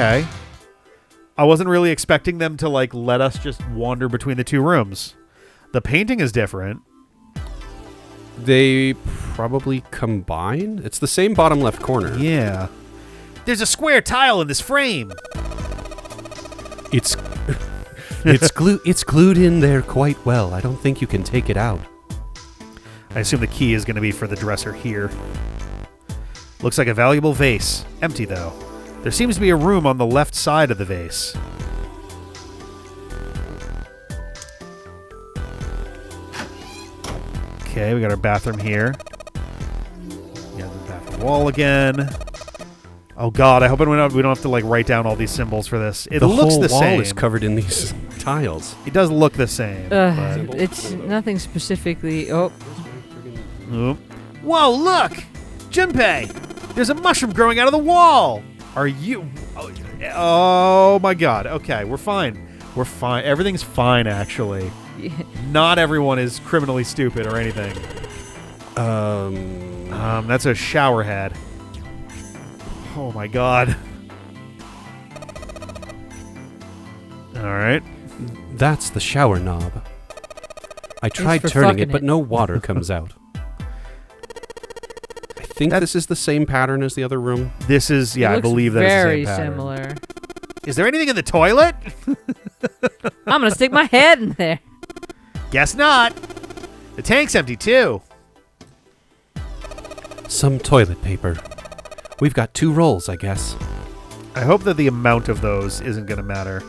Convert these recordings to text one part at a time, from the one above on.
okay. I wasn't really expecting them to, like, let us just wander between the two rooms. The painting is different. They probably combine? It's the same bottom left corner. Yeah. There's a square tile in this frame. It's it's glued in there quite well. I don't think you can take it out. I assume the key is going to be for the dresser here. Looks like a valuable vase. Empty, though. There seems to be a room on the left side of the vase. Okay, we got our bathroom here. Yeah, the bathroom wall again. Oh God, I hope we don't have to like write down all these symbols for this. It looks the same. The whole wall is covered in these tiles. It does look the same. It's nothing specifically. Oh. Oop. Whoa! Look, Junpei. There's a mushroom growing out of the wall. Are you? Oh my God. Okay, we're fine. We're fine. Everything's fine, actually. Yeah. Not everyone is criminally stupid or anything. That's a shower head. Oh my God. All right. That's the shower knob. I tried turning it, but no water comes out. I think this is the same pattern as the other room. This is, yeah, I believe that's the same pattern. Very similar. Is there anything in the toilet? I'm going to stick my head in there. Guess not. The tank's empty, too. Some toilet paper. We've got 2 rolls, I guess. I hope that the amount of those isn't going to matter.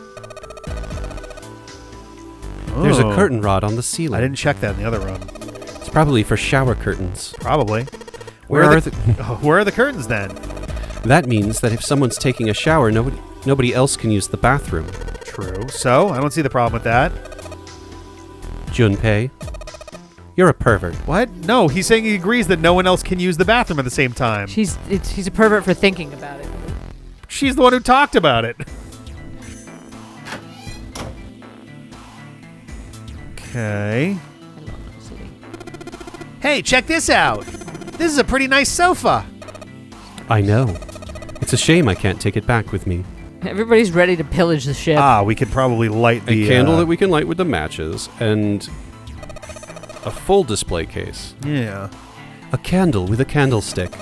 There's a curtain rod on the ceiling. I didn't check that in the other room. It's probably for shower curtains. Probably. Where are the curtains, then? That means that if someone's taking a shower, nobody else can use the bathroom. True. So, I don't see the problem with that. Junpei, you're a pervert. What? No, he's saying he agrees that no one else can use the bathroom at the same time. He's a pervert for thinking about it. She's the one who talked about it. Okay. Hey, check this out. This is a pretty nice sofa. I know. It's a shame I can't take it back with me. Everybody's ready to pillage the ship. We could probably light the... A candle that we can light with the matches, and a full display case. Yeah. A candle with a candlestick.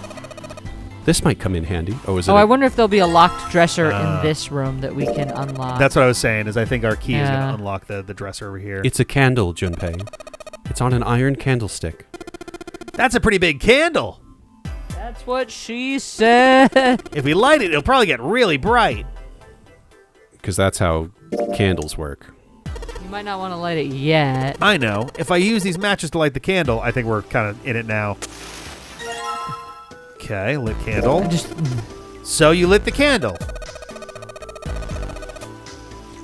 This might come in handy. I wonder if there'll be a locked dresser in this room that we can unlock. That's what I was saying, is I think our key is going to unlock the dresser over here. It's a candle, Junpei. It's on an iron candlestick. That's a pretty big candle. That's what she said. If we light it, it'll probably get really bright. Because that's how candles work. You might not want to light it yet. I know. If I use these matches to light the candle, I think we're kind of in it now. Okay, lit candle. So you lit the candle.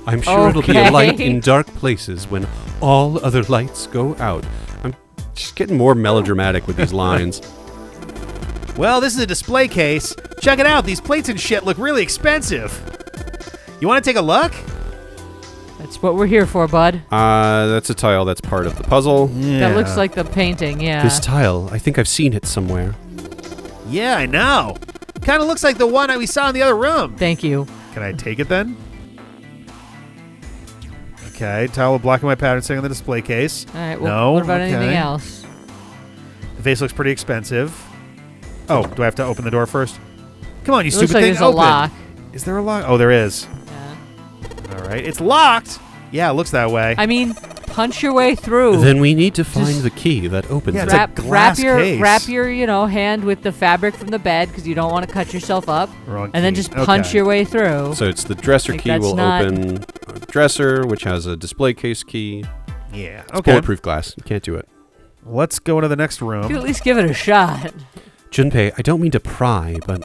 I'm sure it'll be a light in dark places when all other lights go out. I'm just getting more melodramatic with these lines. Well, this is a display case. Check it out. These plates and shit look really expensive. You want to take a look? That's what we're here for, bud. That's a tile that's part of the puzzle. Yeah. That looks like the painting, yeah. This tile, I think I've seen it somewhere. Yeah, I know. Kind of looks like the one we saw in the other room. Thank you. Can I take it then? Okay, tile with black and white pattern sitting on the display case. All right, well, what about anything else? The vase looks pretty expensive. Oh, do I have to open the door first? Come on, you stupid looks like thing. There's a lock. Is there a lock? Oh, there is. Yeah. All right, it's locked. Yeah, it looks that way. I mean, punch your way through. Then we need to find the key that opens it. Wrap your hand with the fabric from the bed because you don't want to cut yourself up. Wrong and then just punch your way through. So it's the dresser key will open a dresser, which has a display case key. Yeah. It's bulletproof glass. You can't do it. Let's go into the next room. You can at least give it a shot. Junpei, I don't mean to pry, but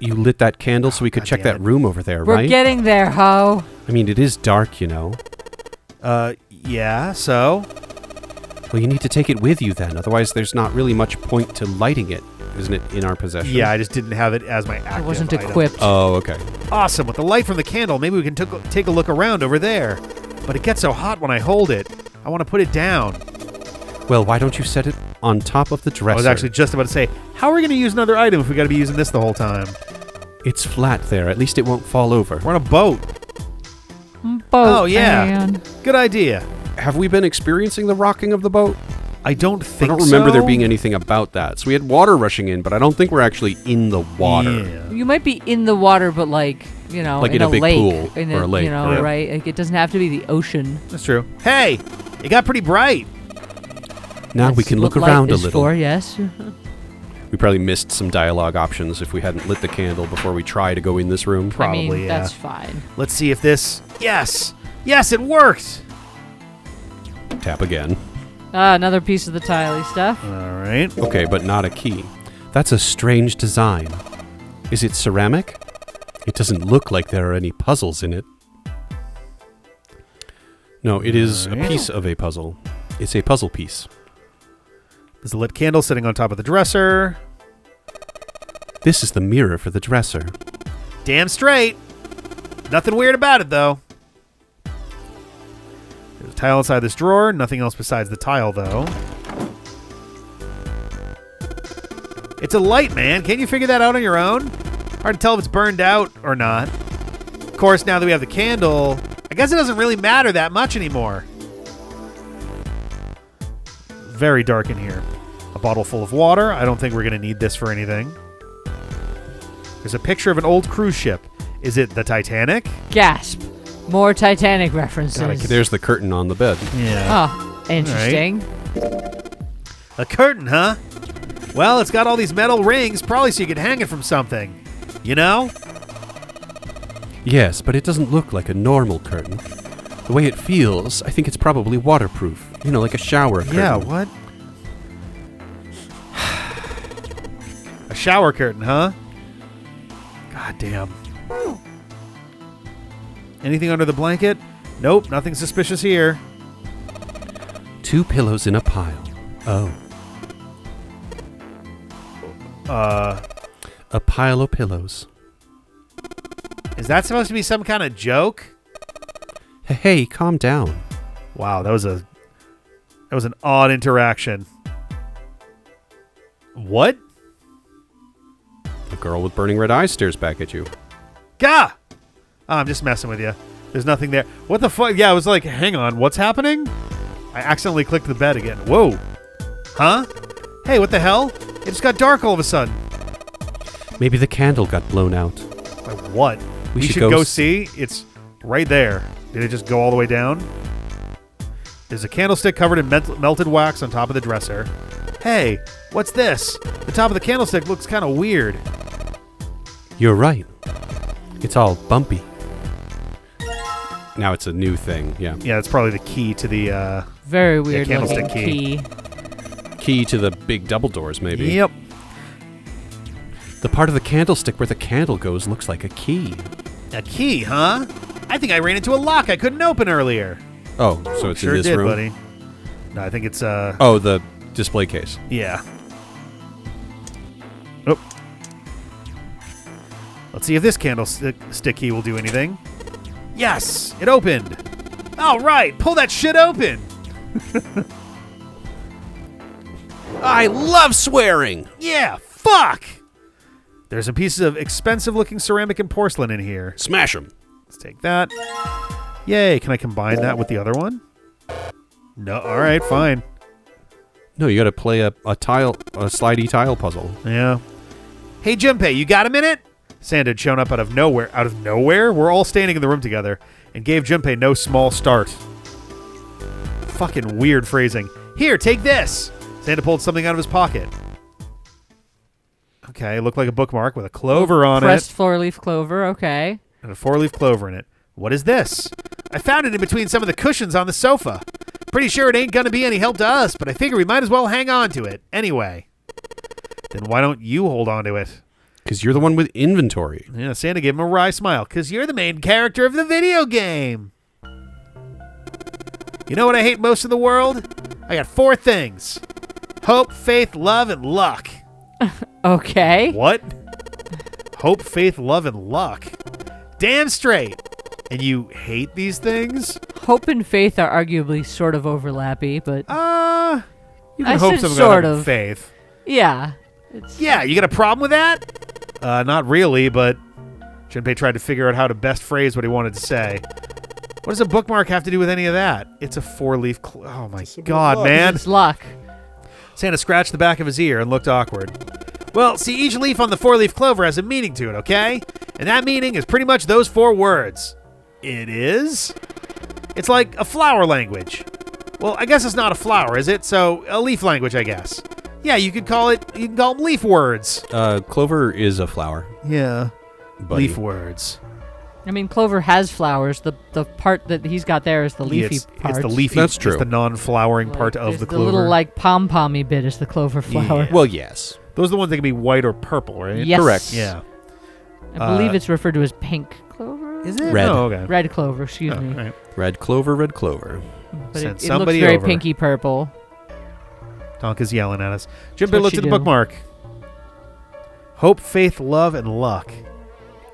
you lit that candle so we could check that room over there, right? We're getting there, ho. I mean, it is dark, you know. Yeah, so? Well, you need to take it with you then. Otherwise, there's not really much point to lighting it. Isn't it in our possession? Yeah, I just didn't have it as my active I wasn't item. equipped. Oh, okay. Awesome. With the light from the candle, maybe we can take a look around over there. But it gets so hot when I hold it. I want to put it down. Well, why don't you set it on top of the dresser? I was actually just about to say, how are we going to use another item if we got to be using this the whole time? It's flat there. At least it won't fall over. We're on a boat. Boat. Oh, yeah. Man. Good idea. Have we been experiencing the rocking of the boat? I don't think so. I don't remember there being anything about that. So we had water rushing in, but I don't think we're actually in the water. Yeah. You might be in the water, but like in a big lake, pool or a lake. Right? Like it doesn't have to be the ocean. That's true. Hey, it got pretty bright. Now we can look around a little. Yes. We probably missed some dialogue options if we hadn't lit the candle before we try to go in this room. Probably, yeah. That's fine. Let's see if this... Yes! Yes, it worked! Tap again. Another piece of the tiley stuff. All right. Okay, but not a key. That's a strange design. Is it ceramic? It doesn't look like there are any puzzles in it. No, it is a piece of a puzzle. It's a puzzle piece. There's a lit candle sitting on top of the dresser. This is the mirror for the dresser. Damn straight. Nothing weird about it, though. There's a tile inside this drawer. Nothing else besides the tile, though. It's a light, man. Can't you figure that out on your own? Hard to tell if it's burned out or not. Of course, now that we have the candle, I guess it doesn't really matter that much anymore. Very dark in here. A bottle full of water. I don't think we're going to need this for anything. There's a picture of an old cruise ship. Is it the Titanic? Gasp. More Titanic references. God, There's the curtain on the bed. Yeah. Oh, interesting. A curtain, huh? Well, it's got all these metal rings, probably so you could hang it from something. You know? Yes, but it doesn't look like a normal curtain. The way it feels, I think it's probably waterproof. You know, like a shower curtain. Yeah, what? A shower curtain, huh? God damn. Anything under the blanket? Nope, nothing suspicious here. 2 pillows in a pile. Oh. A pile of pillows. Is that supposed to be some kind of joke? Hey, calm down. Wow, that was an odd interaction. What? A girl with burning red eyes stares back at you. Gah! Oh, I'm just messing with you. There's nothing there. What the fuck? Yeah, I was like, hang on, what's happening? I accidentally clicked the bed again. Whoa. Huh? Hey, what the hell? It just got dark all of a sudden. Maybe the candle got blown out. Like what? We should go see. It's right there. Did it just go all the way down? There's a candlestick covered in melted wax on top of the dresser. Hey, what's this? The top of the candlestick looks kind of weird. You're right. It's all bumpy. Now it's a new thing, yeah. Yeah, it's probably the key to the... Very weird candlestick looking key. Key to the big double doors, maybe. Yep. The part of the candlestick where the candle goes looks like a key. A key, huh? I think I ran into a lock I couldn't open earlier. Oh, so it's Sure in this did, room? buddy. No, I think it's... Oh, the display case. Yeah. Oh. Let's see if this candlestick key will do anything. Yes! It opened! All right! Pull that shit open! I love swearing! Yeah! Fuck! There's some pieces of expensive-looking ceramic and porcelain in here. Smash them. Let's take that. Yay! Can I combine that with the other one? No. All right, fine. No, you got to play a slidey tile puzzle. Yeah. Hey, Junpei, you got a minute? Sand had shown up out of nowhere. Out of nowhere? We're all standing in the room together and gave Junpei no small start. Fucking weird phrasing. Here, take this. Santa pulled something out of his pocket. Okay, it looked like a bookmark with a clover on Pressed it. four-leaf clover, okay. And a 4-leaf clover in it. What is this? I found it in between some of the cushions on the sofa. Pretty sure it ain't gonna be any help to us, but I figure we might as well hang on to it. Anyway. Then why don't you hold on to it? Because you're the one with inventory. Yeah, Santa gave him a wry smile. Because you're the main character of the video game. You know what I hate most in the world? I got 4 things. Hope, faith, love, and luck. Okay. What? Hope, faith, love, and luck. Damn straight. And you hate these things? Hope and faith are arguably sort of overlappy, but... You can I hope said someone's sort got of. faith. Yeah. Yeah, you got a problem with that? Not really, but Junpei tried to figure out how to best phrase what he wanted to say. What does a bookmark have to do with any of that? It's a 4-leaf oh my god, man. It's luck. Santa scratched the back of his ear and looked awkward. Well, see, each leaf on the 4-leaf clover has a meaning to it, okay? And that meaning is pretty much those 4 words. It is? It's like a flower language. Well, I guess it's not a flower, is it? So, a leaf language, I guess. Yeah, you can call them leaf words. Clover is a flower. Yeah. Buddy. Leaf words. I mean, clover has flowers. The part that he's got there is the leafy part. It's the leafy. That's true. It's the non-flowering part of the clover. The little like pom-pommy bit is the clover flower. Yeah. Well, yes. Those are the ones that can be white or purple, right? Yes. Correct. Yeah. I believe it's referred to as pink clover. Is it? Red. Oh, okay. Red clover, excuse me. Right. Red clover, red clover. But Send it looks somebody very over. pinky purple. Tonka's yelling at us. Junpei what looked you at the do. bookmark. Hope, faith, love, and luck.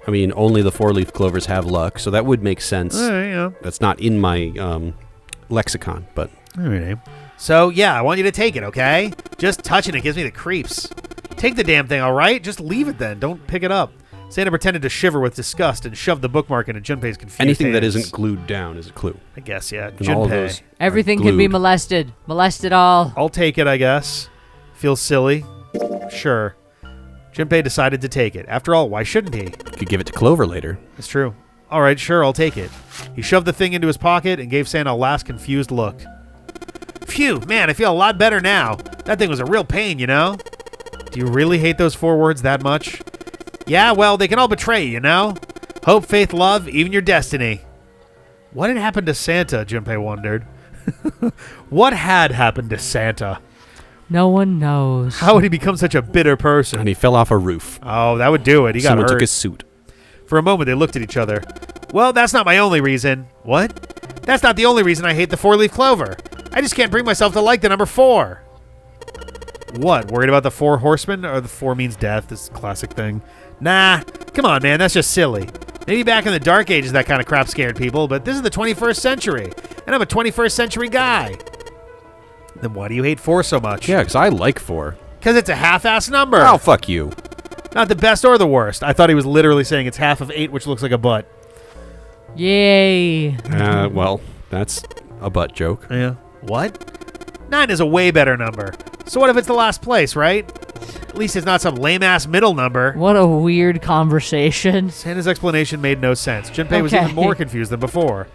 I mean, only the 4-leaf clovers have luck, so that would make sense. All right, yeah. That's not in my lexicon, but All right. So, yeah, I want you to take it, okay? Just touching it gives me the creeps. Take the damn thing, all right? Just leave it then. Don't pick it up. Santa pretended to shiver with disgust and shoved the bookmark into Junpei's confused anything that hands. isn't glued down is a clue. I guess, yeah. And all of Junpei. those Everything are can be glued. molested. Molest it all. I'll take it, I guess. Feels silly. Sure. Junpei decided to take it. After all, why shouldn't he? Could give it to Clover later. It's true. All right, sure, I'll take it. He shoved the thing into his pocket and gave Santa a last confused look. Phew, man, I feel a lot better now. That thing was a real pain, you know? Do you really hate those 4 words that much? Yeah, well, they can all betray you, you know? Hope, faith, love, even your destiny. What had happened to Santa, Junpei wondered. What had happened to Santa? No one knows. How would he become such a bitter person? And he fell off a roof. Oh, that would do it. He got Someone hurt. took his suit. For a moment, they looked at each other. Well, that's not my only reason. What? That's not the only reason I hate the 4-leaf clover. I just can't bring myself to like the number 4. What? Worried about the 4 horsemen? Or the 4 means death, this classic thing? Nah. Come on, man. That's just silly. Maybe back in the Dark Ages that kind of crap scared people, but this is the 21st century. And I'm a 21st century guy. Then why do you hate 4 so much? Yeah, because I like 4. Because it's a half-ass number. Oh, fuck you. Not the best or the worst. I thought he was literally saying it's half of 8, which looks like a butt. Yay. Well, that's a butt joke. Yeah. What? 9 is a way better number. So what if it's the last place, right? At least it's not some lame-ass middle number. What a weird conversation. Santa's explanation made no sense. Junpei was Okay. even more confused than before.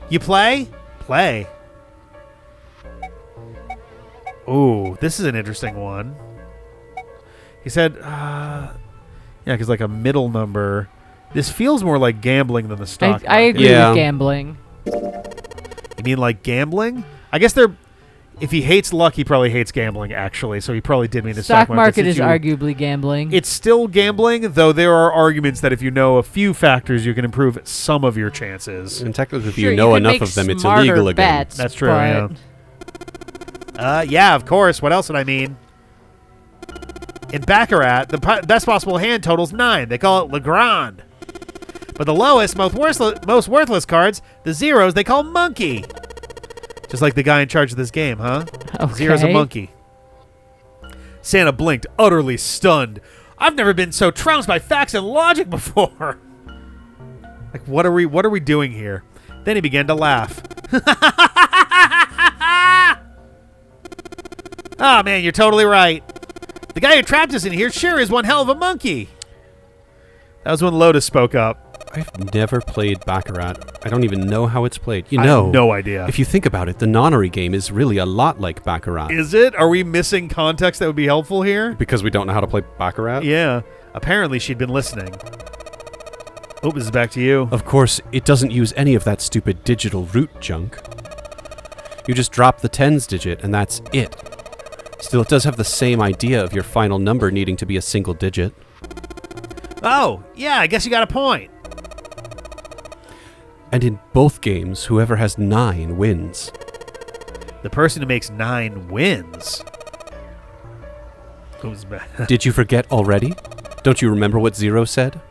You play? Play. Ooh, this is an interesting one. He said, yeah, because like a middle number. This feels more like gambling than the stock I market. agree Yeah. with gambling. You mean like gambling? I guess they're... If he hates luck, he probably hates gambling, actually. So he probably did mean the Stock market since is arguably gambling. It's still gambling, though there are arguments that if you know a few factors, you can improve some of your chances. And technically, if Sure, you know can enough make of them, it's smarter illegal again. bets, That's true, but yeah. Yeah, of course. What else would I mean? In Baccarat, the best possible hand total's 9. They call it Le Grand. But the lowest, most worthless cards, the zeros, they call Monkey. Just like the guy in charge of this game, huh? Okay. Zero's a monkey. Santa blinked, utterly stunned. I've never been so trounced by facts and logic before. Like, what are we doing here? Then he began to laugh. Oh, man, you're totally right. The guy who trapped us in here sure is one hell of a monkey. That was when Lotus spoke up. I've never played Baccarat. I don't even know how it's played. You I know, have no idea. if you think about it, the Nonary game is really a lot like Baccarat. Is it? Are we missing context that would be helpful here? Because we don't know how to play Baccarat? Yeah. Apparently she'd been listening. Oh, this is back to you. Of course, it doesn't use any of that stupid digital root junk. You just drop the tens digit, and that's it. Still, it does have the same idea of your final number needing to be a single digit. Oh, yeah, I guess you got a point. And in both games, whoever has 9 wins. The person who makes 9 wins. Who's back? Did you forget already? Don't you remember what Zero said?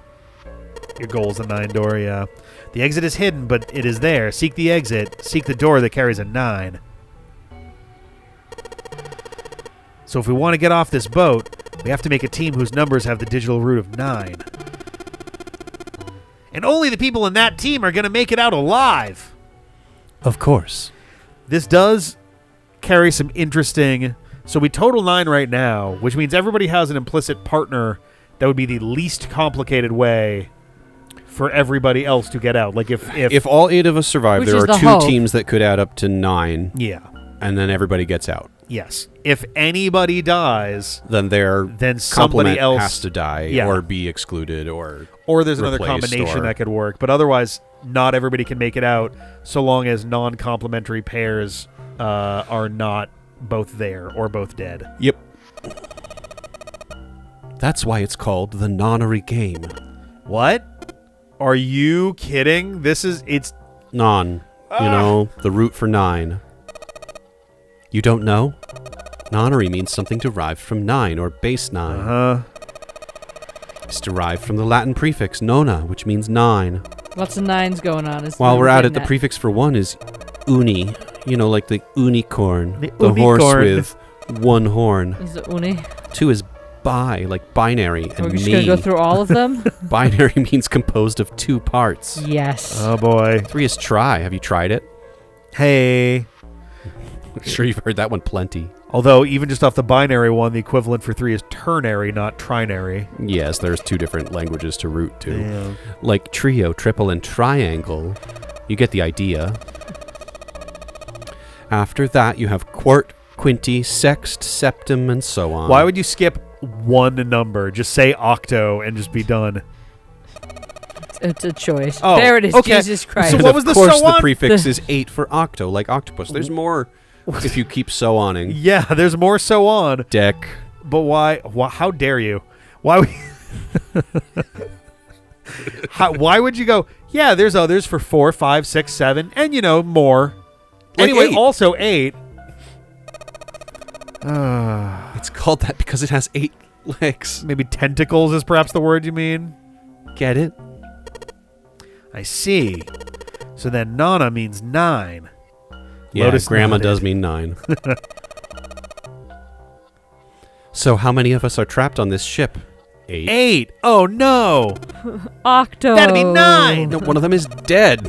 Your goal's a 9 door, yeah. The exit is hidden, but it is there. Seek the exit. Seek the door that carries a 9. So if we want to get off this boat, we have to make a team whose numbers have the digital root of 9. And only the people in that team are going to make it out alive. Of course. This does carry some interesting... So we total 9 right now, which means everybody has an implicit partner that would be the least complicated way for everybody else to get out. Like if all 8 of us survive, Which there is are the 2 hope. teams that could add up to 9. Yeah. And then everybody gets out. Yes. If anybody dies, Then then somebody complement else has to die Yeah. or be excluded or there's another replaced combination or- that could work. But otherwise, not everybody can make it out so long as non-complementary pairs are not both there or both dead. Yep. That's why it's called the Nonary Game. What? Are you kidding? It's... Non. You know, the root for 9. You don't know? Nonary means something derived from 9 or base 9. Uh-huh. It's derived from the Latin prefix nona, which means 9. Lots of 9s going on. Is While what we're I'm at it, getting the prefix for 1 is uni. You know, like the unicorn. The horse unicorn. with 1 horn. Is it uni? 2 is bi, like binary, and We're just me. going to go through all of them? Binary means composed of 2 parts. Yes. Oh, boy. 3 is try. Have you tried it? Hey. I'm sure you've heard that one plenty. Although, even just off the binary one, the equivalent for 3 is ternary, not trinary. Yes, there's 2 different languages to root to. Yeah. Like trio, triple, and triangle. You get the idea. After that, you have quart, quinty, sext, septim, and so on. Why would you skip one number? Just say octo and just be done. It's a choice. Oh, there it is. okay. Jesus Christ. So And what of was the course, so on? the prefix is 8 for octo, like octopus. There's more if you keep so oning. Yeah, there's more so on. Deck. But why how dare you? Why would why would you go, yeah, there's others for 4, 5, 6, 7, and more. Like Anyway, 8. also 8. It's called that because it has 8 legs. Maybe tentacles is perhaps the word you mean? Get it? I see. So then Nana means 9. Yeah, Lotus grandma nodded. does mean 9. So how many of us are trapped on this ship? 8. 8. Oh no. Octo. That'd be 9. No, one of them is dead.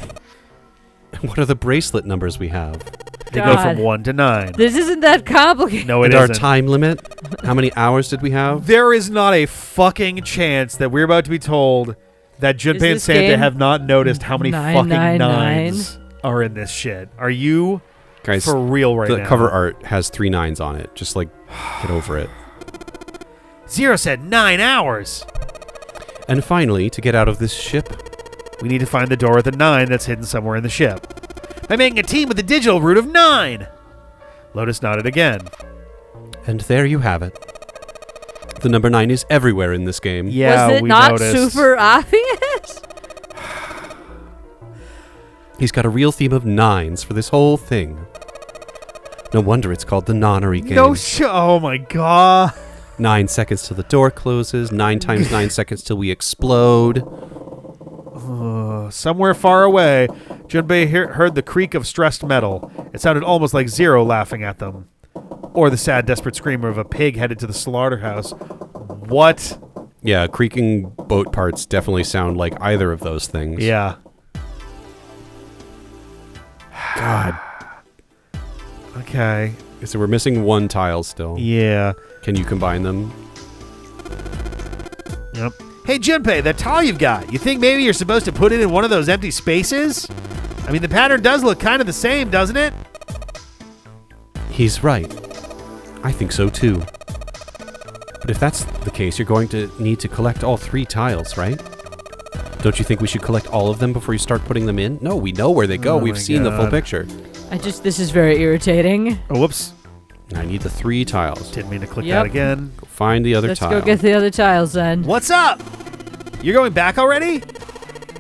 What are the bracelet numbers we have? They go from God. 1 to 9. This isn't that complicated. No, it And our isn't. time limit? How many hours did we have? There is not a fucking chance that we're about to be told that Junpei and this Santa game have not noticed how many 999? fucking 9s are in this shit. Are you Guys, for real right the now? cover art has 3 9s on it. Just like, get over it. Zero said 9 hours. And finally, to get out of this ship, We need to find the door with a 9 that's hidden somewhere in the ship. By making a team with the digital root of 9. Lotus nodded again. and there you have it. The number 9 is everywhere in this game. Yeah, Was it we not noticed. super obvious? He's got a real theme of 9s for this whole thing. No wonder it's called the Nonary Game. No oh my god. 9 seconds till the door closes, 9 times 9 seconds till we explode. Somewhere far away, Junpei heard the creak of stressed metal. It sounded almost like Zero laughing at them. Or the sad, desperate scream of a pig headed to the slaughterhouse. What? Yeah, creaking boat parts definitely sound like either of those things. Yeah. God. Okay. So we're missing 1 tile still. Yeah. Can you combine them? Yep. Hey, Junpei, that tile you've got, you think maybe you're supposed to put it in one of those empty spaces? I mean, the pattern does look kind of the same, doesn't it? He's right. I think so too. But if that's the case, you're going to need to collect all 3 tiles, right? Don't you think we should collect all of them before you start putting them in? No, we know where they go. Oh We've my seen the full God. picture. This is very irritating. Oh, whoops. I need the 3 tiles. Didn't mean to click Yep. that again. Go find the other Let's tile. go get the other tiles then. What's up? You're going back already?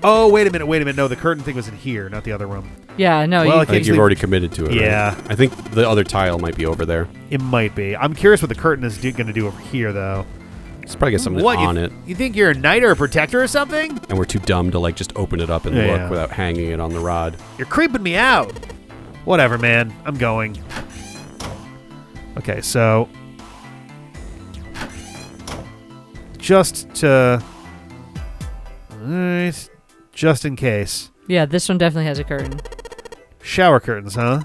Oh, wait a minute. No, the curtain thing was in here, not the other room. Yeah, no, Well, you I think Actually- you've already committed to it, right? Yeah. I think the other tile might be over there. It might be. I'm curious what the curtain is going to do over here, though. Let's probably get something What, on it. You think you're a knight or a protector or something? And we're too dumb to like just open it up and Yeah. look without hanging it on the rod. You're creeping me out. Whatever, man. I'm going. Okay, so just to Just in case. Yeah, this one definitely has a curtain. Shower curtains, huh?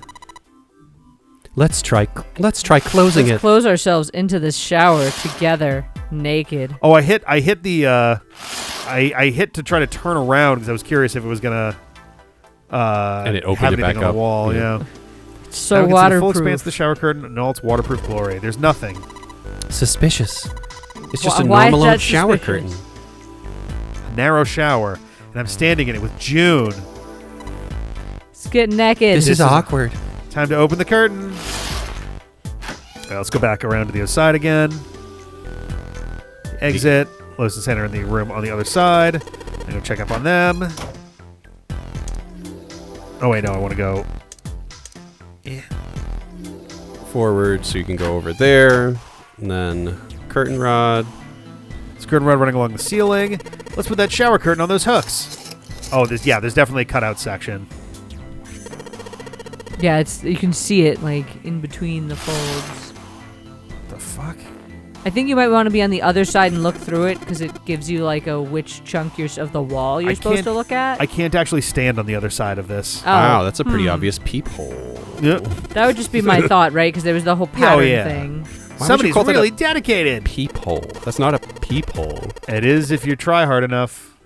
Let's try closing Let's it. close ourselves into this shower together, naked. Oh, I hit the I hit to try to turn around because I was curious if it was gonna And it opened have it anything back on up. the wall. Yeah. Yeah. So Now we can see the full waterproof. expanse of the shower curtain and all its waterproof glory. There's nothing. Suspicious. It's just a Why is normal that old shower suspicious? curtain. A narrow shower, and I'm standing in it with June. Let's get naked. This is awkward. Time to open the curtain. Okay, let's go back around to the other side again. Exit. Lois and Center in the room on the other side. I'm going to check up on them. Oh, wait, no, I want to go. Yeah. Forward, so you can go over there, and then curtain rod. Curtain rod running along the ceiling. Let's put that shower curtain on those hooks. Oh, there's definitely a cutout section. Yeah, you can see it like in between the folds. What the fuck? I think you might want to be on the other side and look through it because it gives you like which chunk of the wall you're supposed can't- to look at. I can't actually stand on the other side of this. Oh, Wow, that's a pretty obvious peephole. Yep. that would just be my thought, right? Because there was the whole pattern yeah. thing. Why would you Somebody's call that really a dedicated. peephole? That's not a peephole. It is if you try hard enough.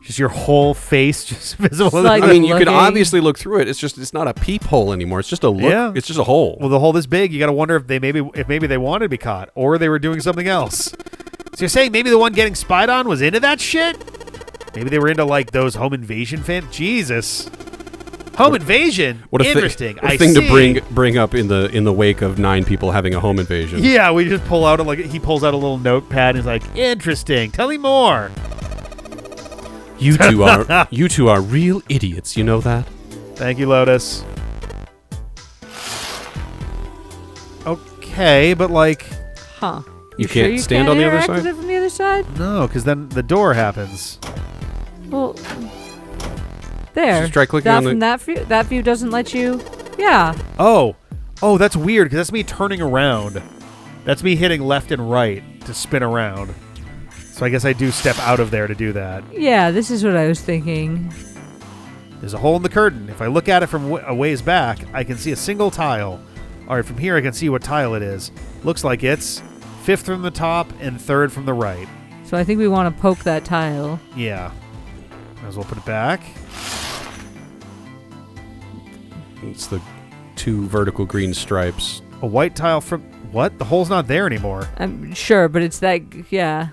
Just your whole face just visible. It's like- I mean, you can looking. obviously look through it. It's not a peephole anymore. It's just a look. Yeah. It's just a hole. Well, the hole this big, you got to wonder if maybe they wanted to be caught or they were doing something else. So you're saying maybe the one getting spied on was into that shit? Maybe they were into like those home invasion Jesus. Home invasion? What a Interesting. What a I thing see. to bring up in the wake of 9 people having a home invasion. Yeah, we just pull out he pulls out a little notepad and he's like, interesting. Tell me more. You two are real idiots. You know that? Thank you, Lotus. Okay, but Huh. You sure can't stand on the other interact side? with it from the other side? no, because then the door happens. Well, there. Just try clicking that on the- from that view. That view doesn't let you. Yeah. Oh, that's weird because that's me turning around. That's me hitting left and right to spin around. So I guess I do step out of there to do that. Yeah, this is what I was thinking. There's a hole in the curtain. If I look at it from a ways back, I can see a single tile. All right, from here I can see what tile it is. Looks like it's 5th from the top and 3rd from the right. So I think we want to poke that tile. Yeah. Might as well put it back. It's the 2 vertical green stripes. A white tile from... What? The hole's not there anymore. I'm sure, but it's that. Yeah.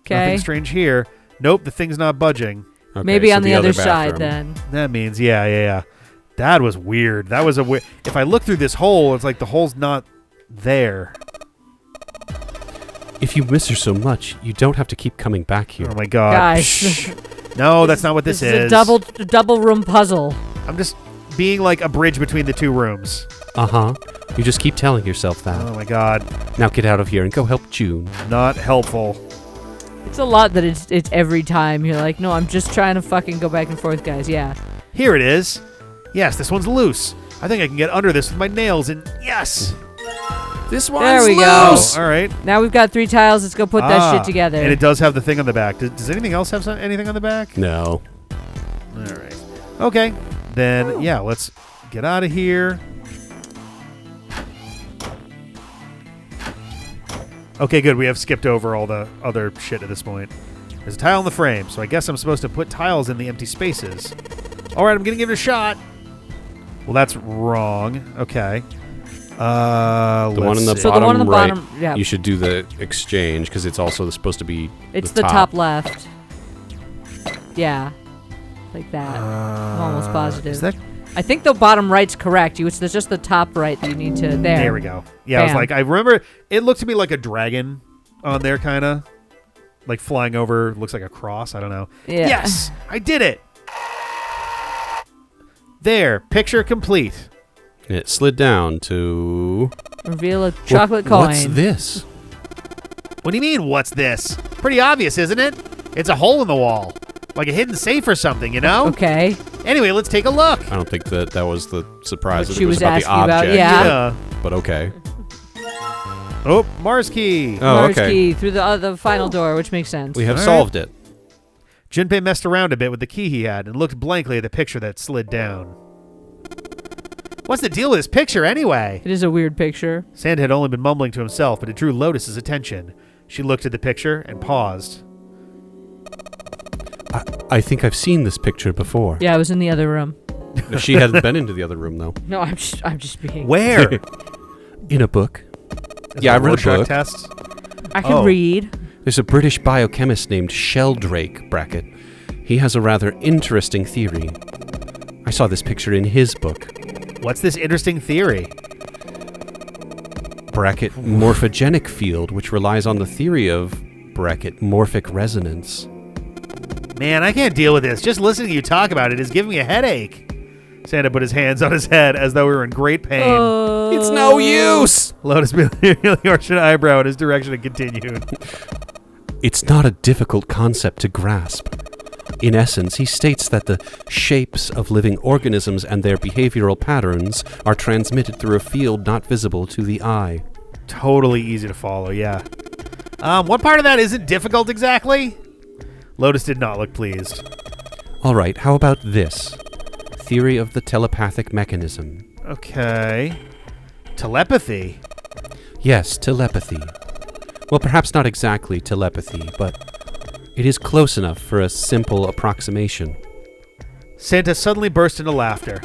Okay. Nothing strange here. Nope, the thing's not budging. Okay, Maybe so on the other bathroom. side then. That means, yeah. That was weird. That was a weird... If I look through this hole, it's like the hole's not there. If you miss her so much, you don't have to keep coming back here. Oh my god. Guys. Shh. No, that's not what this is. A double room puzzle. I'm just being like a bridge between the 2 rooms. Uh-huh. You just keep telling yourself that. Oh my god. Now get out of here and go help June. Not helpful. It's a lot that it's every time you're like, no, I'm just trying to fucking go back and forth, guys. Yeah. Here it is. Yes, this one's loose. I think I can get under this with my nails and yes. This There we go. Oh, all right. Now we've got 3 tiles. Let's go put that shit together. And it does have the thing on the back. Does anything else have anything on the back? No. All right. Okay. Then, yeah, let's get out of here. Okay, good. We have skipped over all the other shit at this point. There's a tile in the frame, so I guess I'm supposed to put tiles in the empty spaces. All right, I'm going to give it a shot. Well, that's wrong. Okay. The one in the So the bottom one on the right, bottom, yeah. you should do the exchange because it's also supposed to be It's the top left. Yeah. Like that. I'm almost positive. Is that? I think the bottom right's correct. It's just the top right that you need to... There we go. Yeah, I was Bam. like, I remember, it looked to me like a dragon on there, kind of. Like flying over, looks like a cross. I don't know. Yeah. Yes! I did it! There. Picture complete. It slid down to... Reveal a chocolate coin. What's this? What do you mean, what's this? Pretty obvious, isn't it? It's a hole in the wall. Like a hidden safe or something, you know? Okay. Anyway, let's take a look. I don't think that was the surprise. What that she it was was about the asking about, object. yeah. But okay. Oh, Mars key. Oh, Mars okay. key through the final door, which makes sense. We have All right. solved it. Junpei messed around a bit with the key he had and looked blankly at the picture that slid down. What's the deal with this picture, anyway? It is a weird picture. Sand had only been mumbling to himself, but it drew Lotus's attention. She looked at the picture and paused. I think I've seen this picture before. Yeah, I was in the other room. She hadn't been into the other room, though. No, I'm just being... Where? In a book. Is Yeah, it I read a Rorschach book. test? I can read. There's a British biochemist named Sheldrake, bracket. He has a rather interesting theory. I saw this picture in his book. What's this interesting theory? Bracket morphogenic field, which relies on the theory of bracket morphic resonance. Man, I can't deal with this. Just listening to you talk about it is giving me a headache. Santa put his hands on his head as though he were in great pain. It's no use! Lotus merely arched an eyebrow in his direction and continued. It's not a difficult concept to grasp. In essence, he states that the shapes of living organisms and their behavioral patterns are transmitted through a field not visible to the eye. Totally easy to follow, yeah. What part of that isn't difficult exactly? Lotus did not look pleased. All right, how about this? Theory of the telepathic mechanism. Okay. Telepathy? Yes, telepathy. Well, perhaps not exactly telepathy, but it is close enough for a simple approximation. Santa suddenly burst into laughter.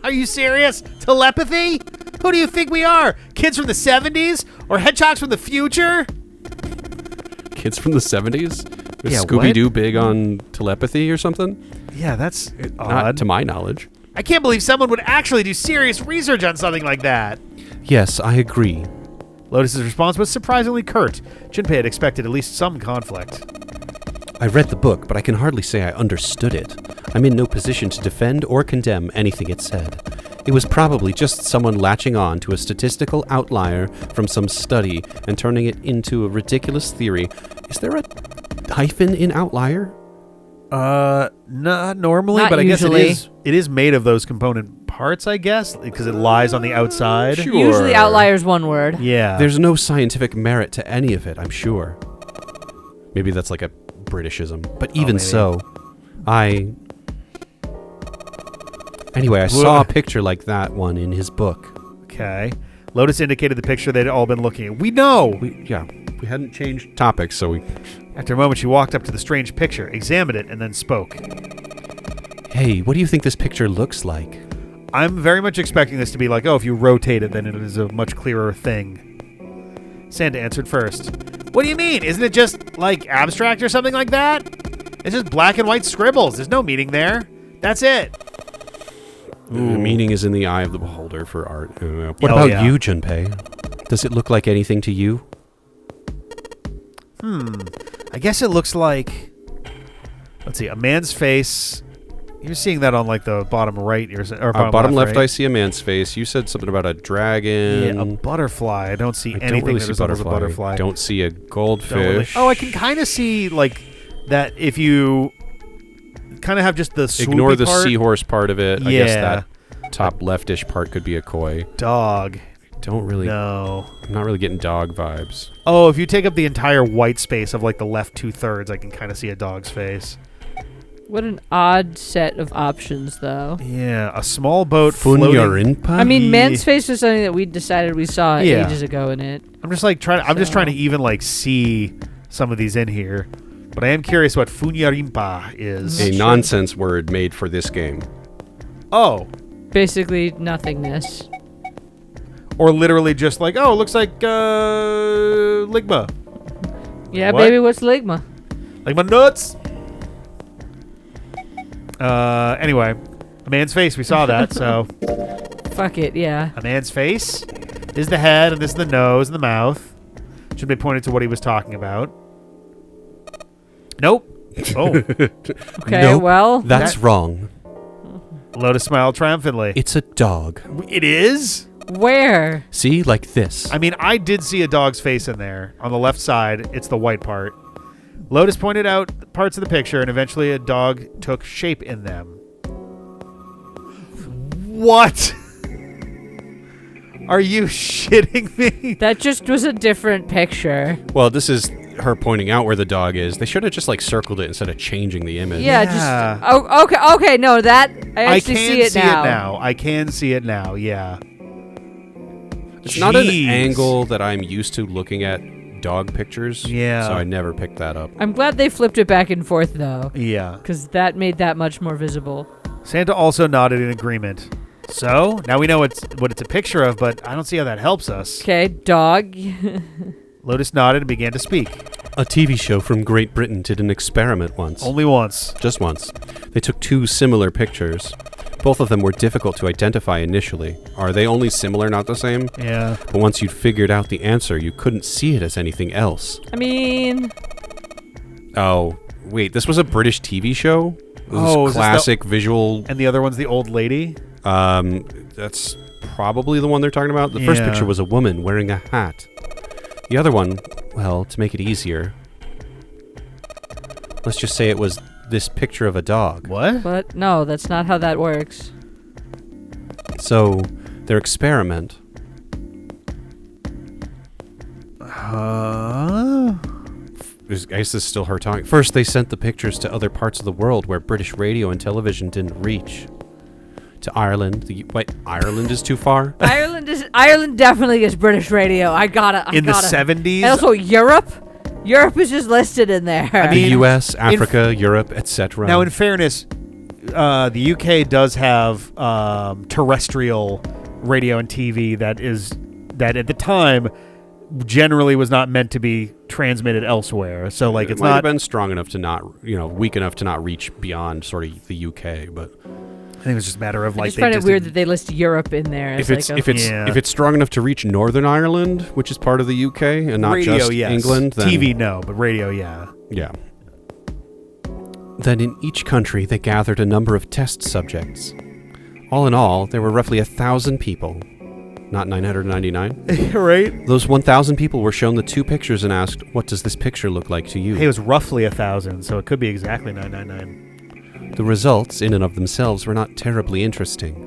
Are you serious? Telepathy? Who do you think we are? Kids from the 70s? Or hedgehogs from the future? Kids from the 70s? Was Yeah, Scooby-Doo big on telepathy or something? Yeah, that's Not odd. to my knowledge. I can't believe someone would actually do serious research on something like that. Yes, I agree. Lotus's response was surprisingly curt. Junpei had expected at least some conflict. I read the book, but I can hardly say I understood it. I'm in no position to defend or condemn anything it said. It was probably just someone latching on to a statistical outlier from some study and turning it into a ridiculous theory. Is there a hyphen in outlier? Not normally, Not but I usually. guess it is made of those component parts, I guess, because it lies on the outside. Sure. Usually outlier's one word. Yeah. There's no scientific merit to any of it, I'm sure. Maybe that's like a Britishism. But even maybe. so, Anyway, I saw a picture like that one in his book. Okay. Lotus indicated the picture they'd all been looking at. We know! We hadn't changed topics, so we... After a moment, she walked up to the strange picture, examined it, and then spoke. Hey, what do you think this picture looks like? I'm very much expecting this to be like, oh, if you rotate it, then it is a much clearer thing. Santa answered first. What do you mean? Isn't it just, like, abstract or something like that? It's just black and white scribbles. There's no meaning there. That's it. The meaning is in the eye of the beholder for art. What Oh, about yeah. you, Junpei? Does it look like anything to you? I guess it looks like... Let's see, a man's face... You're seeing that on, like, the bottom right. Or Bottom left, right? I see a man's face. You said something about a dragon. Yeah, a butterfly. I don't see I anything don't really that see resembles a butterfly. Don't see a Don't really- goldfish. Oh, I can kind of see, like, that if you kind of have just the swoopy Ignore the part. seahorse part of it. I guess Yeah. that top leftish part could be a koi. Dog. Don't really... No. I'm not really getting dog vibes. Oh, if you take up the entire white space of, like, the left 2/3, I can kind of see a dog's face. What an odd set of options, though. Yeah, a small boat floating. Funyarinpa? I mean, Yeah. man's face was something that we decided we saw Yeah. ages ago in it. I'm just like trying. I'm just So- trying to even like see some of these in here, but I am curious what Funyarimpa is. a Sure. nonsense word made for this game. Oh, Basically, nothingness. or literally just like, oh, it looks like Ligma. Yeah, What? baby, what's Ligma? Ligma nuts. Anyway, a man's face. We saw that. So Fuck it, yeah. a man's face. This is the head, and this is the nose and the mouth. Should be pointed to what he was talking about. Nope. Oh, Okay, Nope. well, That's That- wrong. Lotus smiled triumphantly. It's a dog. It is? where? See? Like this. I mean, I did see a dog's face in there. On the left side, it's the white part. Lotus pointed out parts of the picture, and eventually a dog took shape in them. What? Are you shitting me? That just was a different picture. Well, this is her pointing out where the dog is. They should have just like circled it instead of changing the image. Yeah, Yeah. just okay. No, that I actually see it now. I can see it now. Yeah. It's not an Jeez. angle that I'm used to looking at dog pictures. Yeah. So I never picked that up. I'm glad they flipped it back and forth though, Yeah. because that made that much more visible. Santa also nodded in agreement. So now we know what it's a picture of, but I don't see how that helps us. Okay, dog. Lotus nodded and began to speak. A TV show from Great Britain did an experiment once. Only once. Just once. They took two similar pictures. Both of them were difficult to identify initially. Are they only similar, not the same? Yeah. But once you'd figured out the answer, you couldn't see it as anything else. I mean, Oh, wait, this was a British TV show? It was Oh, is this the- classic visual. And the other one's the old lady. That's probably the one they're talking about. The first Yeah. picture was a woman wearing a hat. The other one, well, to make it easier, let's just say it was this picture of a dog. What? but no, that's not how that works. So, their experiment. Huh? I guess this is still her talking. First, they sent the pictures to other parts of the world where British radio and television didn't reach. To Ireland. Wait, Ireland is too far? Ireland definitely is British radio. I gotta. In the 70s? And also Europe. Europe is just listed in there. I The mean, US, Africa, Europe, etc. Now, in fairness, the UK does have terrestrial radio and TV that at the time generally was not meant to be transmitted elsewhere. So, like, it it's might not have been strong enough to not, weak enough to not reach beyond sort of the UK, but I think it was just a matter of I like just they find it just weird that didn't- they list Europe in there. As if Yeah. it's strong enough to reach Northern Ireland, which is part of the UK and not radio, just yes. England, then TV, no, but radio, yeah. yeah. Then in each country, they gathered a number of test subjects. All in all, there were roughly 1,000 people. Not 999. Right? Those 1,000 people were shown the two pictures and asked, "What does this picture look like to you?" Hey, it was roughly 1,000, so it could be exactly 999. The results, in and of themselves, were not terribly interesting.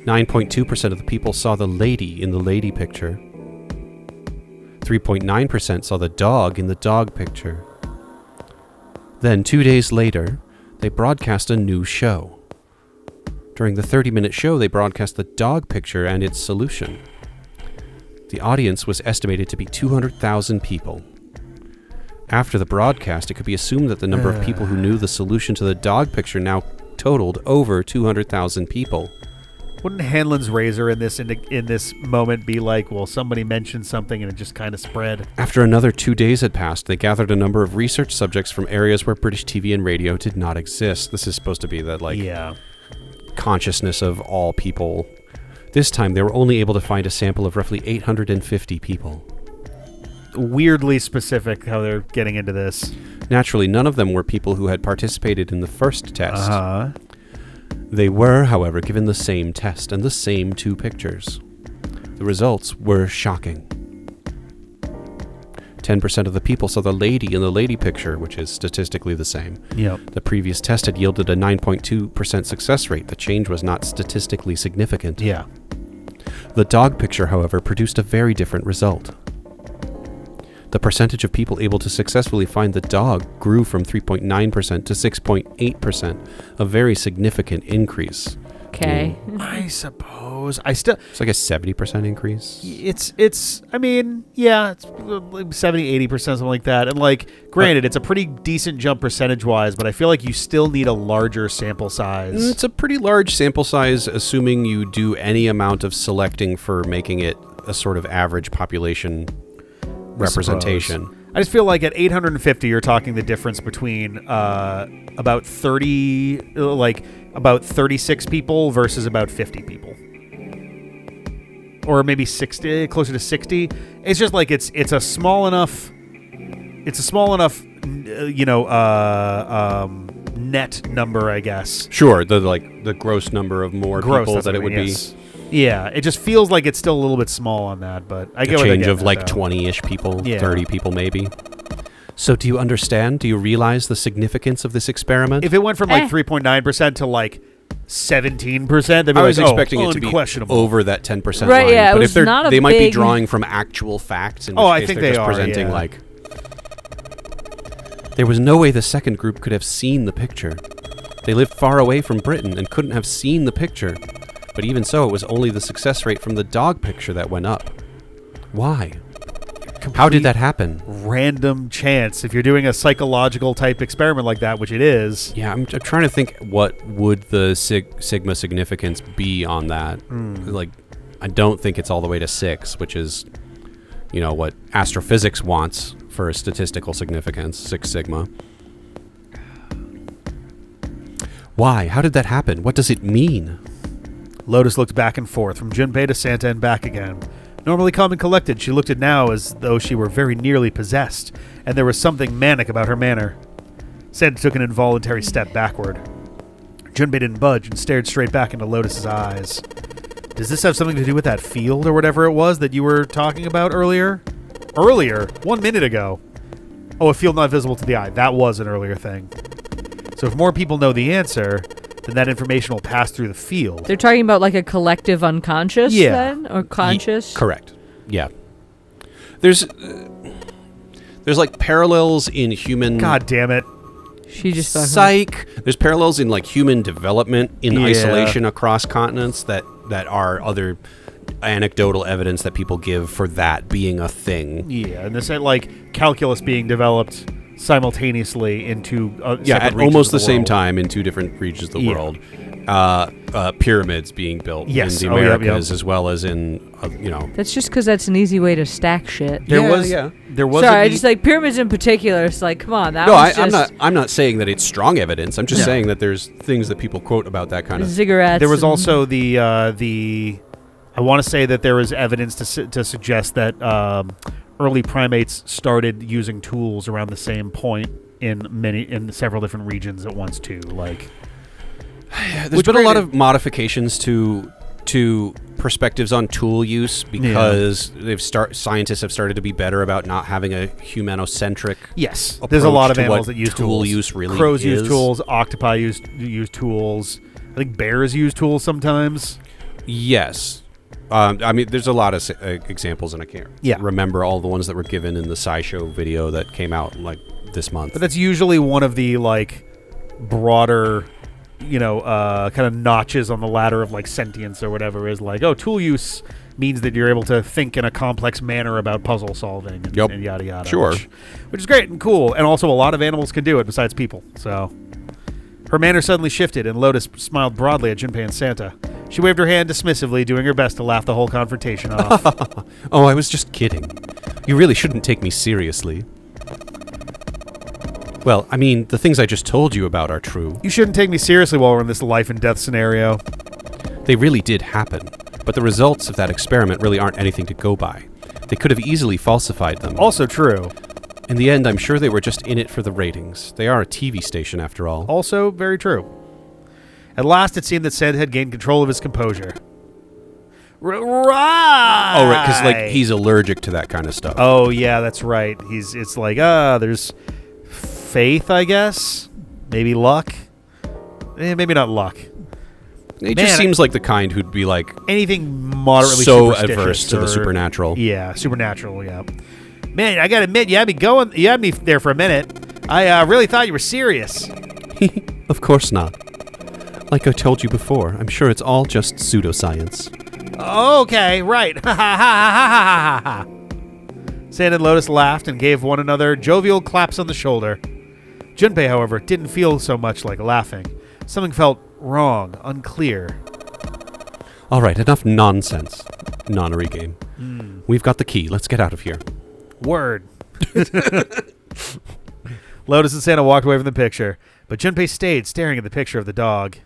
9.2% of the people saw the lady in the lady picture. 3.9% saw the dog in the dog picture. Then, 2 days later, they broadcast a new show. During the 30-minute show, they broadcast the dog picture and its solution. The audience was estimated to be 200,000 people. After the broadcast, it could be assumed that the number of people who knew the solution to the dog picture now totaled over 200,000 people. Wouldn't Hanlon's razor in this moment be like, well, somebody mentioned something and it just kind of spread? After another 2 days had passed, they gathered a number of research subjects from areas where British TV and radio did not exist. This is supposed to be that, Yeah. consciousness of all people. This time, they were only able to find a sample of roughly 850 people. Weirdly specific how they're getting into this. Naturally, none of them were people who had participated in the first test. Uh-huh. They were, however, given the same test and the same two pictures. The results were shocking. 10% of the people saw the lady in the lady picture, which is statistically the same. Yep. The previous test had yielded a 9.2% success rate. The change was not statistically significant. Yeah. The dog picture, however, produced a very different result. The percentage of people able to successfully find the dog grew from 3.9% to 6.8%, a very significant increase. Okay. I suppose. I still... It's like a 70% increase. It's I mean, yeah, it's like 70, 80%, something like that. And, like, granted, it's a pretty decent jump percentage-wise, but I feel like you still need a larger sample size. It's a pretty large sample size, assuming you do any amount of selecting for making it a sort of average population representation. I just feel like at 850, you're talking the difference between about 36 people versus about 50 people, or maybe 60, closer to 60. It's just like it's a small enough, net number, I guess. Sure, the gross number of more people that's that what it would I mean, be. yes. Yeah, it just feels like it's still a little bit small on that, but I A get what they're change getting of at, like though. 20-ish people, Yeah. 30 people maybe. So do you understand? Do you realize the significance of this experiment? If it went from like 3.9% to like 17%, they'd be I was like, expecting it to be unquestionable. over that 10% Right, line. yeah, it but was if they're, not a they might be big- drawing from actual facts. In which I case think they're they just are, presenting yeah. like. There was no way the second group could have seen the picture. They lived far away from Britain and couldn't have seen the picture. But even so, it was only the success rate from the dog picture that went up. Why? How did that happen? Random chance. If you're doing a psychological type experiment like that, which it is. Yeah, I'm trying to think what would the sigma significance be on that. Like, I don't think it's all the way to 6, which is, what astrophysics wants for a statistical significance, 6 sigma. Why? How did that happen? What does it mean? Lotus looked back and forth, from Junpei to Santa and back again. Normally calm and collected, she looked at now as though she were very nearly possessed, and there was something manic about her manner. Santa took an involuntary step backward. Junpei didn't budge and stared straight back into Lotus's eyes. Does this have something to do with that field or whatever it was that you were talking about earlier? Earlier? 1 minute ago. Oh, a field not visible to the eye. That was an earlier thing. So if more people know the answer, then that information will pass through the field. They're talking about like a collective unconscious then? Or conscious? Correct. Yeah. There's like parallels in human... God damn it. She just thought... Psych! There's parallels in like human development in Yeah. isolation across continents that are other anecdotal evidence that people give for that being a thing. Yeah, and this like calculus being developed simultaneously into At almost the same time in 2 different regions of the world. Pyramids being built in the Americas as well as in, That's just because that's an easy way to stack shit. There was Sorry, I just like pyramids in particular. It's like, come on, that No, was just I'm not saying that it's strong evidence. I'm just saying that there's things that people quote about that kind of... ziggurats. There was and- also the I want to say that there was evidence to suggest that early primates started using tools around the same point in several different regions at once too. Like, there's been a lot of modifications to perspectives on tool use because scientists have started to be better about not having a humanocentric. Yes, there's a lot of to animals what that use tool tools. use really Crows is. use tools. Octopi use tools. I think bears use tools sometimes. Yes. I mean, there's a lot of examples, and I can't remember all the ones that were given in the SciShow video that came out like this month. But that's usually one of the like broader, kind of notches on the ladder of like sentience or whatever is like, tool use means that you're able to think in a complex manner about puzzle solving and yada yada. Sure. Which is great and cool, and also a lot of animals can do it besides people. So her manner suddenly shifted, and Lotus smiled broadly at Junpei and Santa. She waved her hand dismissively, doing her best to laugh the whole confrontation off. Oh, I was just kidding. You really shouldn't take me seriously. Well, I mean, the things I just told you about are true. You shouldn't take me seriously while we're in this life and death scenario. They really did happen, but the results of that experiment really aren't anything to go by. They could have easily falsified them. Also true. In the end, I'm sure they were just in it for the ratings. They are a TV station, after all. Also very true. At last, it seemed that Santa had gained control of his composure. Right. Oh, right, because like he's allergic to that kind of stuff. Oh yeah, that's right. It's like there's faith, I guess. Maybe luck. Maybe not luck. He just seems like the kind who'd be like anything moderately so superstitious adverse to the supernatural. Yeah, supernatural. Yeah. Man, I gotta admit, you had me there for a minute. I really thought you were serious. Of course not. Like I told you before, I'm sure it's all just pseudoscience. Okay, right. Santa and Lotus laughed and gave one another jovial claps on the shoulder. Junpei, however, didn't feel so much like laughing. Something felt wrong, unclear. All right, enough nonsense. Nonary Game. We've got the key. Let's get out of here. Word. Lotus and Santa walked away from the picture, but Junpei stayed staring at the picture of the dog.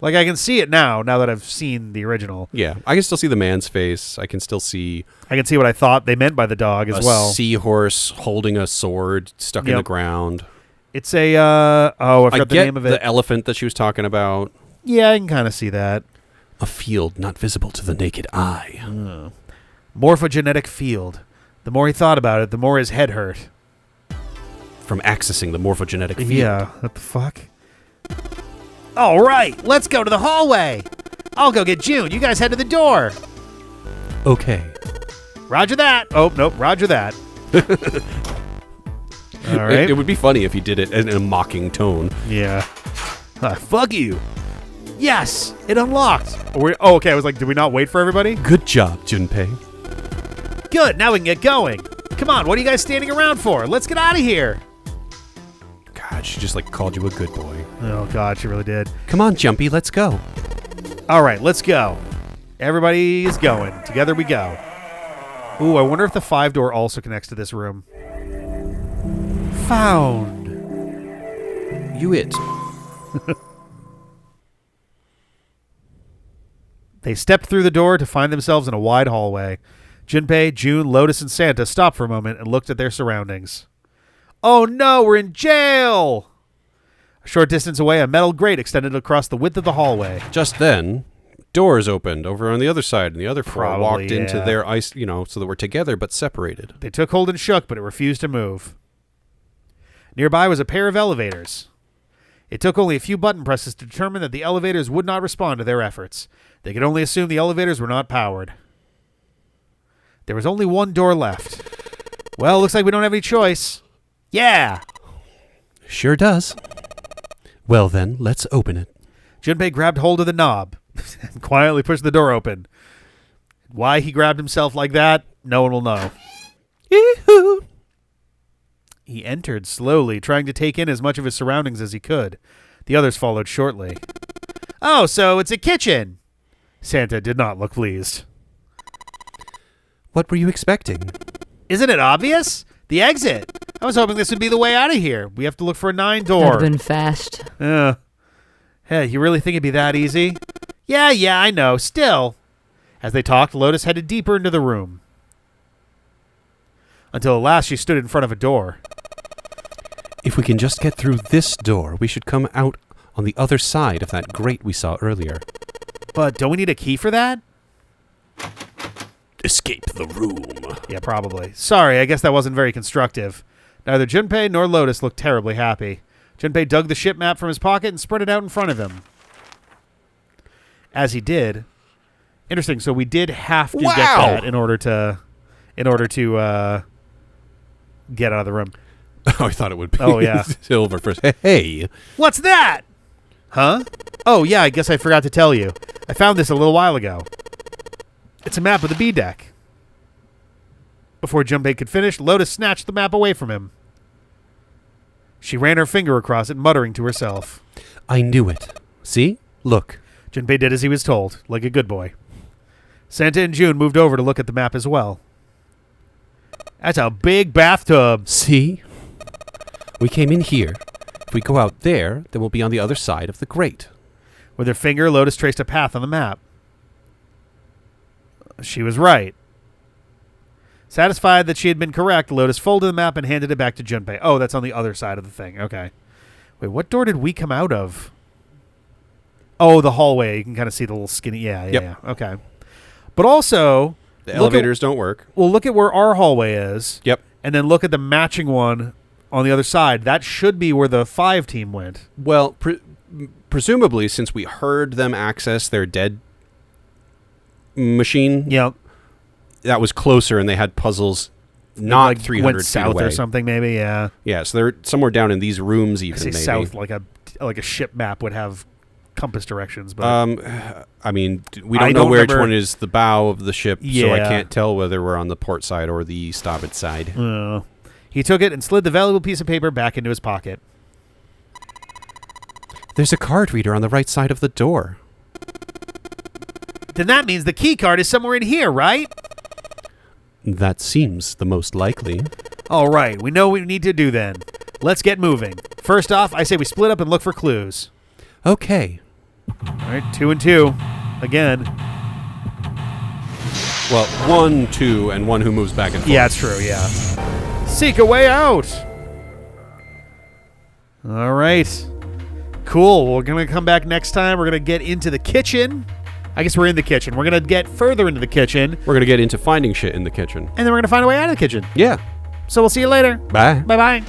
Like, I can see it now that I've seen the original. Yeah, I can still see the man's face. I can still see... I can see what I thought they meant by the dog as well. A seahorse holding a sword stuck in the ground. It's a... I forgot the name of it. The elephant that she was talking about. Yeah, I can kind of see that. A field not visible to the naked eye. Morphogenetic field. The more he thought about it, the more his head hurt. From accessing the morphogenetic field. Yeah, what the fuck? All right, let's go to the hallway. I'll go get June. You guys head to the door. Okay. Roger that. Oh, nope, roger that. All right. It would be funny if he did it in a mocking tone. Yeah. Fuck you. Yes, it unlocked. Oh, okay. I was like, did we not wait for everybody? Good job, Junpei. Good. Now we can get going. Come on. What are you guys standing around for? Let's get out of here. God, she just like called you a good boy. Oh, God, she really did. Come on, Jumpy, let's go. All right, let's go. Everybody's going. Together we go. Ooh, I wonder if the 5-door also connects to this room. Found. You it. They stepped through the door to find themselves in a wide hallway. Junpei, June, Lotus, and Santa stopped for a moment and looked at their surroundings. Oh no, we're in jail! A short distance away, a metal grate extended across the width of the hallway. Just then, doors opened over on the other side, and the other four Probably, walked into yeah. their ice, so that we're together but separated. They took hold and shook, but it refused to move. Nearby was a pair of elevators. It took only a few button presses to determine that the elevators would not respond to their efforts. They could only assume the elevators were not powered. There was only one door left. Well, looks like we don't have any choice. Yeah! Sure does. Well then, let's open it. Junpei grabbed hold of the knob and quietly pushed the door open. Why he grabbed himself like that, no one will know. Yee-hoo! He entered slowly, trying to take in as much of his surroundings as he could. The others followed shortly. Oh, so it's a kitchen! Santa did not look pleased. What were you expecting? Isn't it obvious? The exit! I was hoping this would be the way out of here. We have to look for a 9-door. That'd have been fast. Hey, you really think it'd be that easy? Yeah, I know. Still. As they talked, Lotus headed deeper into the room. Until at last she stood in front of a door. If we can just get through this door, we should come out on the other side of that grate we saw earlier. But don't we need a key for that? Escape the room. Yeah, probably. Sorry, I guess that wasn't very constructive. Neither Junpei nor Lotus looked terribly happy. Junpei dug the ship map from his pocket and spread it out in front of him. As he did... Interesting, so we did have to get that in order to get out of the room. Oh, I thought it would be Silver first. Hey! What's that? Huh? Oh, yeah, I guess I forgot to tell you. I found this a little while ago. It's a map of the B deck. Before Junpei could finish, Lotus snatched the map away from him. She ran her finger across it, muttering to herself. I knew it. See? Look. Junpei did as he was told, like a good boy. Santa and June moved over to look at the map as well. That's a big bathtub. See? We came in here. If we go out there, then we'll be on the other side of the grate. With her finger, Lotus traced a path on the map. She was right. Satisfied that she had been correct, Lotus folded the map and handed it back to Junpei. Oh, that's on the other side of the thing. Okay. Wait, what door did we come out of? Oh, the hallway. You can kind of see the little skinny... Yeah. Okay. But also... The elevators don't work. Well, look at where our hallway is. Yep. And then look at the matching one on the other side. That should be where the 5 team went. Well, presumably, since we heard them access their dead machine... Yep. That was closer, and they had puzzles not like 300 went feet south away. Or something, maybe. Yeah. Yeah, so they're somewhere down in these rooms, even. I say maybe. south, like a ship map would have compass directions. But I mean, we don't know which one is the bow of the ship, Yeah. so I can't tell whether we're on the port side or the starboard side. He took it and slid the valuable piece of paper back into his pocket. There's a card reader on the right side of the door. Then that means the key card is somewhere in here, right? That seems the most likely. All right, we know what we need to do then. Let's get moving. First off, I say we split up and look for clues. Okay. All right, 2 and 2. Again. Well, 1, 2, and one who moves back and forth. Yeah, it's true, yeah. Seek a way out. All right. Cool. We're going to come back next time. We're going to get into the kitchen. I guess we're in the kitchen. We're going to get further into the kitchen. We're going to get into finding shit in the kitchen. And then we're going to find a way out of the kitchen. Yeah. So we'll see you later. Bye. Bye-bye.